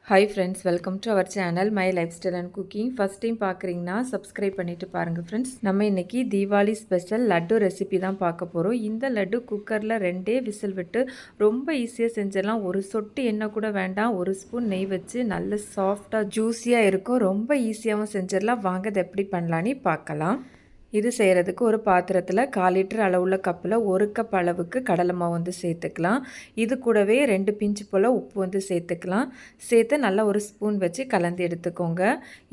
Hi friends, welcome to our channel my life style and cooking. First time பார்க்குறீங்கன்னா subscribe பண்ணிவிட்டு பாருங்கள் friends. நம்ம இன்றைக்கி தீபாவளி ஸ்பெஷல் லட்டு ரெசிபி தான் பார்க்க போகிறோம். இந்த லட்டு குக்கரில் 2 விசில் விட்டு ரொம்ப ஈஸியாக செஞ்சிடலாம். ஒரு சொட்டு எண்ணெய் கூட வேண்டாம், ஒரு ஸ்பூன் நெய் வச்சு நல்ல சாஃப்டாக ஜூஸியாக இருக்கும். ரொம்ப ஈஸியாகவும் செஞ்சிடலாம். வாங்க அதை எப்படி பண்ணலான்னு பார்க்கலாம். இது செய்கிறதுக்கு ஒரு பாத்திரத்தில் 1/4 லிட்டர் அளவுள்ள கப்பில் 1 கப் அளவுக்கு கடலை மாவு வந்து சேர்த்துக்கலாம். இது கூடவே 2 பிஞ்சு போல் உப்பு வந்து சேர்த்துக்கலாம். சேர்த்து நல்லா ஒரு ஸ்பூன் வச்சு கலந்து எடுத்துக்கோங்க.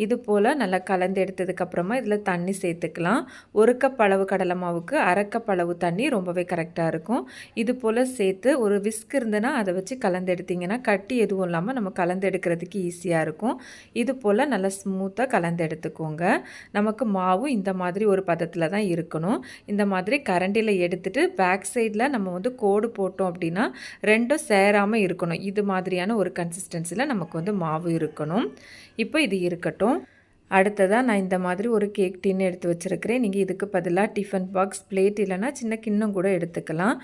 இது போல் நல்லா கலந்து எடுத்ததுக்கப்புறமா இதில் தண்ணி சேர்த்துக்கலாம். 1 கப் அளவு கடலை மாவுக்கு 1/2 கப் அளவு தண்ணி ரொம்பவே கரெக்டாக இருக்கும். இது போல் சேர்த்து ஒரு விஸ்க் இருந்ததுன்னா அதை வச்சு கலந்து எடுத்திங்கன்னா கட்டி எதுவும் இல்லாமல் நம்ம கலந்து எடுக்கிறதுக்கு ஈஸியாக இருக்கும். இது போல் நல்லா ஸ்மூத்தாக கலந்து எடுத்துக்கோங்க. நமக்கு மாவு இந்த மாதிரி ஒரு பதத்தில் தான் இருக்கணும். இந்த மாதிரி கரண்டியில் எடுத்துட்டு பேக் சைடில் நம்ம வந்து கோடு போட்டோம் அப்படின்னா ரெண்டும் சேராமல் இருக்கணும். இது மாதிரியான ஒரு கன்சிஸ்டன்சியில் நமக்கு வந்து மாவு இருக்கணும். இப்போ இது இருக்கட்டும். அடுத்ததாக நான் இந்த மாதிரி ஒரு கேக் டின்னு எடுத்து வச்சுருக்கிறேன். நீங்கள் இதுக்கு பதிலாக டிஃபன் பாக்ஸ், பிளேட் இல்லைனா சின்ன கிண்ணம் கூட எடுத்துக்கலாம்.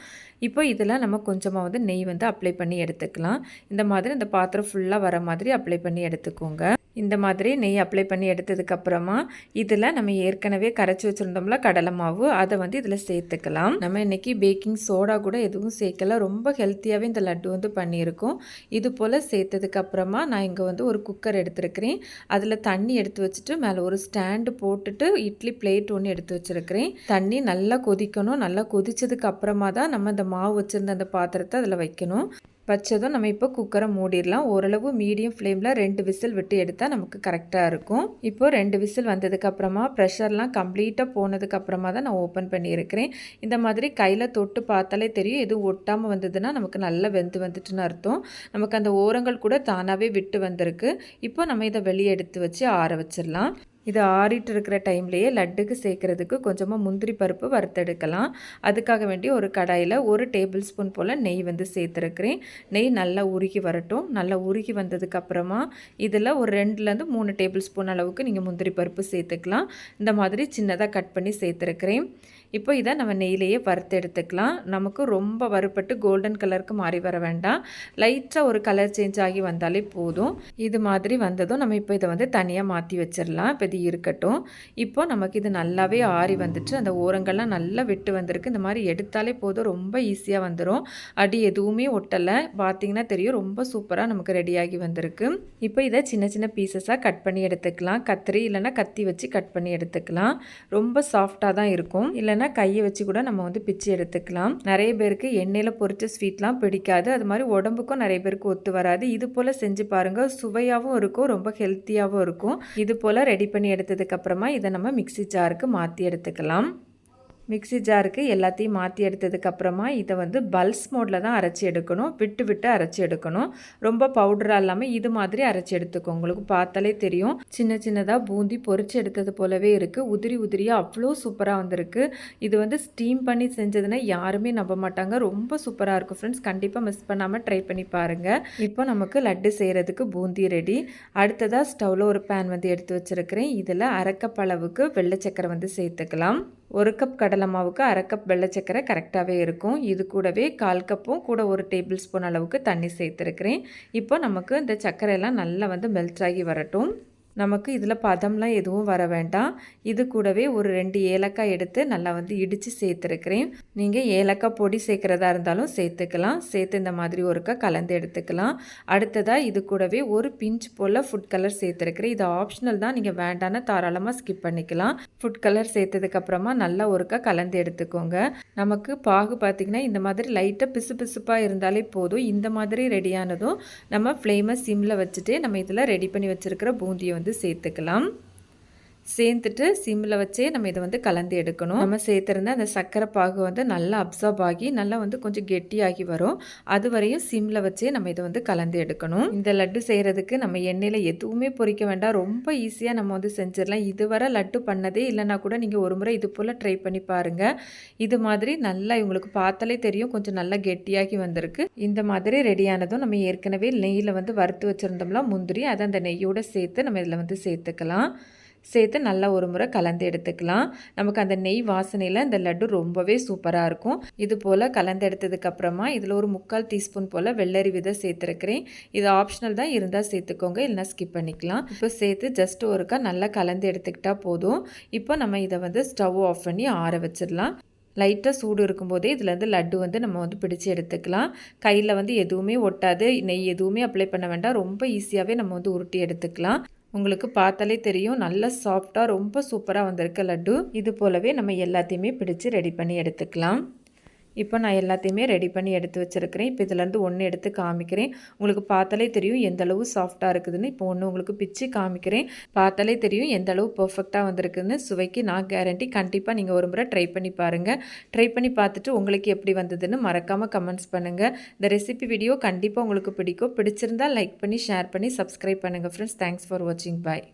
இப்போ இதில் நம்ம கொஞ்சமாக வந்து நெய் வந்து அப்ளை பண்ணி எடுத்துக்கலாம். இந்த மாதிரி இந்த பாத்திரம் ஃபுல்லாக வர மாதிரி அப்ளை பண்ணி எடுத்துக்கோங்க. இந்த மாதிரி நெய் அப்ளை பண்ணி எடுத்ததுக்கப்புறமா இதில் நம்ம ஏற்கனவே கரைச்சி வச்சுருந்தோம்ல கடலை மாவு, அதை வந்து இதில் சேர்த்துக்கலாம். நம்ம இன்றைக்கி பேக்கிங் சோடா கூட எதுவும் சேர்க்கல. ரொம்ப ஹெல்த்தியாகவே இந்த லட்டு வந்து பண்ணியிருக்கோம். இது போல் சேர்த்ததுக்கப்புறமா நான் இங்கே வந்து ஒரு குக்கர் எடுத்துருக்கிறேன். அதில் தண்ணி எடுத்து வச்சுட்டு மேலே ஒரு ஸ்டாண்டு போட்டுட்டு இட்லி பிளேட் ஒன்று எடுத்து வச்சுருக்கிறேன். தண்ணி நல்லா கொதிக்கணும். நல்லா கொதிச்சதுக்கு அப்புறமா தான் நம்ம இந்த மாவு வச்சுருந்த அந்த பாத்திரத்தை அதில் வைக்கணும். வச்சதும் நம்ம இப்போ குக்கரை மூடிடலாம். ஓரளவு மீடியம் ஃப்ளேமில் 2 விசில் விட்டு எடுத்தால் நமக்கு கரெக்டாக இருக்கும். இப்போது 2 விசில் வந்ததுக்கப்புறமா ப்ரெஷர்லாம் கம்ப்ளீட்டாக போனதுக்கப்புறமா தான் நான் ஓப்பன் பண்ணியிருக்கிறேன். இந்த மாதிரி கையில் தொட்டு பார்த்தாலே தெரியும். எதுவும் ஒட்டாமல் வந்ததுன்னா நமக்கு நல்லா வந்துட்டுன்னு அர்த்தம். நமக்கு அந்த ஓரங்கள் கூட தானாகவே விட்டு வந்திருக்கு. இப்போ நம்ம இதை வெளியே எடுத்து வச்சு ஆற வச்சிடலாம். இது ஆறிட்டு இருக்கிற டைம்லேயே லட்டுக்கு சேர்க்குறதுக்கு கொஞ்சமாக முந்திரி பருப்பு வறுத்தெடுக்கலாம். அதுக்காக வேண்டி ஒரு கடாயில் 1 டேபிள் ஸ்பூன் போல் நெய் வந்து சேர்த்துருக்கிறேன். நெய் நல்லா உருகி வரட்டும். நல்லா உருகி வந்ததுக்கப்புறமா இதில் ஒரு 2லேருந்து 3 டேபிள் ஸ்பூன் அளவுக்கு நீங்கள் முந்திரி பருப்பு சேர்த்துக்கலாம். இந்த மாதிரி சின்னதாக கட் பண்ணி சேர்த்துருக்கிறேன். இப்போ இதை நம்ம நெய்லேயே வறுத்து எடுத்துக்கலாம். நமக்கு ரொம்ப வறுப்பட்டு கோல்டன் கலருக்கு மாறி வர வேண்டாம். லைட்டாக ஒரு கலர் சேஞ்ச் ஆகி வந்தாலே போதும். இது மாதிரி வந்ததும் நம்ம இப்போ இதை வந்து தனியாக மாற்றி வச்சிடலாம். இப்போ இது இருக்கட்டும். இப்போ நமக்கு இது நல்லாவே ஆறி வந்துட்டு அந்த ஓரங்கள்லாம் நல்லா விட்டு வந்திருக்கு. இந்த மாதிரி எடுத்தாலே போதும், ரொம்ப ஈஸியாக வந்துடும். அடி எதுவுமே ஒட்டலை. பார்த்திங்கன்னா தெரியும், ரொம்ப சூப்பராக நமக்கு ரெடியாகி வந்திருக்கு. இப்போ இதை சின்ன சின்ன பீசஸாக கட் பண்ணி எடுத்துக்கலாம். கத்திரி இல்லைன்னா கத்தி வச்சு கட் பண்ணி எடுத்துக்கலாம். ரொம்ப சாஃப்டாக தான் இருக்கும். இல்லைன்னா கையை வச்சு கூட நம்ம வந்து பிச்சு எடுத்துக்கலாம். நிறைய பேருக்கு எண்ணெயில் பொரிச்ச ஸ்வீட்லாம் பிடிக்காது. அது மாதிரி உடம்புக்கும் நிறைய பேருக்கு ஒத்து வராது. இது போல் செஞ்சு பாருங்கள். சுவையாகவும் இருக்கும், ரொம்ப ஹெல்த்தியாகவும் இருக்கும். இது போல் ரெடி பண்ணி எடுத்ததுக்கப்புறமா இதை நம்ம மிக்ஸி ஜாருக்கு மாற்றி எடுத்துக்கலாம். மிக்ஸி ஜாருக்கு எல்லாத்தையும் மாற்றி எடுத்ததுக்கப்புறமா இதை வந்து பல்ஸ் மோடில் தான் அரைச்சி எடுக்கணும். விட்டு விட்டு அரைச்சி எடுக்கணும். ரொம்ப பவுடராக இல்லாமல் இது மாதிரி அரைச்சி எடுத்துக்கோ. உங்களுக்கு பார்த்தாலே தெரியும், சின்ன சின்னதாக பூந்தி பொரிச்சு எடுத்தது போலவே இருக்குது. உதிரி உதிரியாக அவ்வளோ சூப்பராக வந்திருக்கு. இது வந்து ஸ்டீம் பண்ணி செஞ்சதுன்னா யாருமே நம்ப மாட்டாங்க. ரொம்ப சூப்பராக இருக்கும் ஃப்ரெண்ட்ஸ். கண்டிப்பாக மிஸ் பண்ணாமல் ட்ரை பண்ணி பாருங்கள். இப்போ நமக்கு லட்டு செய்கிறதுக்கு பூந்தி ரெடி. அடுத்ததாக ஸ்டவ்வில் ஒரு பேன் வந்து எடுத்து வச்சுருக்கிறேன். இதில் 1/2 கப் அளவுக்கு வெள்ளை சக்கரை வந்து சேர்த்துக்கலாம். 1 கப் கடலை மாவுக்கு 1/2 கப் வெள்ளை சக்கரை கரெக்டாகவே இருக்கும். இது கூடவே 1/4 கப்பும் கூட 1 டேபிள் ஸ்பூன் அளவுக்கு தண்ணி சேர்த்துருக்கிறேன். இப்போ நமக்கு இந்த சர்க்கரையெல்லாம் நல்லா வந்து மெல்ட் ஆகி வரட்டும். நமக்கு இதில் பதம்லாம் எதுவும் வர வேண்டாம். இது கூடவே ஒரு 2 ஏலக்காய் எடுத்து நல்லா வந்து இடித்து சேர்த்துருக்கிறேன். நீங்கள் ஏலக்காய் பொடி சேர்க்குறதா இருந்தாலும் சேர்த்துக்கலாம். சேர்த்து இந்த மாதிரி ஒருக்கா கலந்து எடுத்துக்கலாம். அடுத்ததாக இது கூடவே ஒரு பிஞ்ச் போல் ஃபுட் கலர் சேர்த்துருக்கிறேன். இது ஆப்ஷனல் தான், நீங்கள் வேண்டான்னு தாராளமாக ஸ்கிப் பண்ணிக்கலாம். ஃபுட் கலர் சேர்த்ததுக்கப்புறமா நல்லா ஒருக்கா கலந்து எடுத்துக்கோங்க. நமக்கு பாகு பார்த்திங்கன்னா இந்த மாதிரி லைட்டாக பிசு பிசுப்பாக இருந்தாலே போதும். இந்த மாதிரி ரெடியானதும் நம்ம ஃப்ளேமை சிம்மில் வச்சுட்டு நம்ம இதில் ரெடி பண்ணி வச்சுருக்கிற பூந்தியை வந்து சேர்த்துக்கலாம். சேர்த்துட்டு சிம்மில் வச்சே நம்ம இதை வந்து கலந்து எடுக்கணும். நம்ம சேர்த்துருந்த அந்த சர்க்கரை பாகு வந்து நல்லா அப்சார்ப் ஆகி நல்லா வந்து கொஞ்சம் கெட்டியாகி வரும். அது வரையும் சிம்மில் வச்சே நம்ம இதை வந்து கலந்து எடுக்கணும். இந்த லட்டு செய்கிறதுக்கு நம்ம எண்ணெயில் எதுவுமே பொரிக்க வேண்டாம். ரொம்ப ஈஸியாக நம்ம வந்து செஞ்சிடலாம். இதுவரை லட்டு பண்ணதே இல்லைன்னா கூட நீங்கள் ஒரு முறை இது போல் ட்ரை பண்ணி பாருங்கள். இது மாதிரி நல்லா இவங்களுக்கு பார்த்தாலே தெரியும், கொஞ்சம் நல்லா கெட்டியாகி வந்திருக்கு. இந்த மாதிரி ரெடியானதும் நம்ம ஏற்கனவே நெய்யில் வந்து வறுத்து வச்சுருந்தோம்ல முந்திரி, அதை அந்த நெய்யோடு சேர்த்து நம்ம இதில் வந்து சேர்த்துக்கலாம். சேர்த்து நல்லா ஒரு முறை கலந்து எடுத்துக்கலாம். நமக்கு அந்த நெய் வாசனையில் இந்த லட்டு ரொம்பவே சூப்பராக இருக்கும். இது போல் கலந்து எடுத்ததுக்கப்புறமா இதில் ஒரு 3/4 டீஸ்பூன் போல் வெள்ளரி விதை சேர்த்துருக்கிறேன். இது ஆப்ஷனல் தான், இருந்தால் சேர்த்துக்கோங்க, இல்லைனா ஸ்கிப் பண்ணிக்கலாம். இப்போ சேர்த்து ஜஸ்ட் ஒருக்கா நல்லா கலந்து எடுத்துக்கிட்டால் போதும். இப்போ நம்ம இதை ஸ்டவ் ஆஃப் பண்ணி ஆற வச்சிடலாம். லைட்டாக சூடு இருக்கும்போதே இதுலேருந்து லட்டு நம்ம பிடிச்சி எடுத்துக்கலாம். கையில் எதுவுமே ஒட்டாது, நெய் எதுவுமே அப்ளை பண்ண வேண்டாம். ரொம்ப ஈஸியாகவே நம்ம உருட்டி எடுத்துக்கலாம். உங்களுக்கு பார்த்தாலே தெரியும், நல்லா சாஃப்டாக ரொம்ப சூப்பராக வந்திருக்க லட்டு. இது போலவே நம்ம எல்லாத்தையுமே பிடிச்சி ரெடி பண்ணி எடுத்துக்கலாம். இப்போ நான் எல்லாத்தையுமே ரெடி பண்ணி எடுத்து வச்சுருக்கிறேன். இப்போ இதிலேருந்து ஒன்று எடுத்து காமிக்கிறேன். உங்களுக்கு பார்த்தாலே தெரியும் எந்த அளவு சாஃப்டாக இருக்குதுன்னு. இப்போ ஒன்று உங்களுக்கு பிச்சு காமிக்கிறேன். பார்த்தாலே தெரியும் எந்த அளவு பர்ஃபெக்டாக வந்திருக்குதுன்னு. சுவைக்கு நான் கேரண்டி. கண்டிப்பாக நீங்கள் ஒரு முறை ட்ரை பண்ணி பாருங்கள். ட்ரை பண்ணி பார்த்துட்டு உங்களுக்கு எப்படி வந்ததுன்னு மறக்காமல் கமெண்ட்ஸ் பண்ணுங்கள். இந்த ரெசிபி வீடியோ கண்டிப்பாக உங்களுக்கு பிடிக்கும். பிடிச்சிருந்தால் லைக் பண்ணி ஷேர் பண்ணி சப்ஸ்கிரைப் பண்ணுங்கள் ஃப்ரெண்ட்ஸ். தேங்க்ஸ் ஃபார் வாட்சிங். பாய்.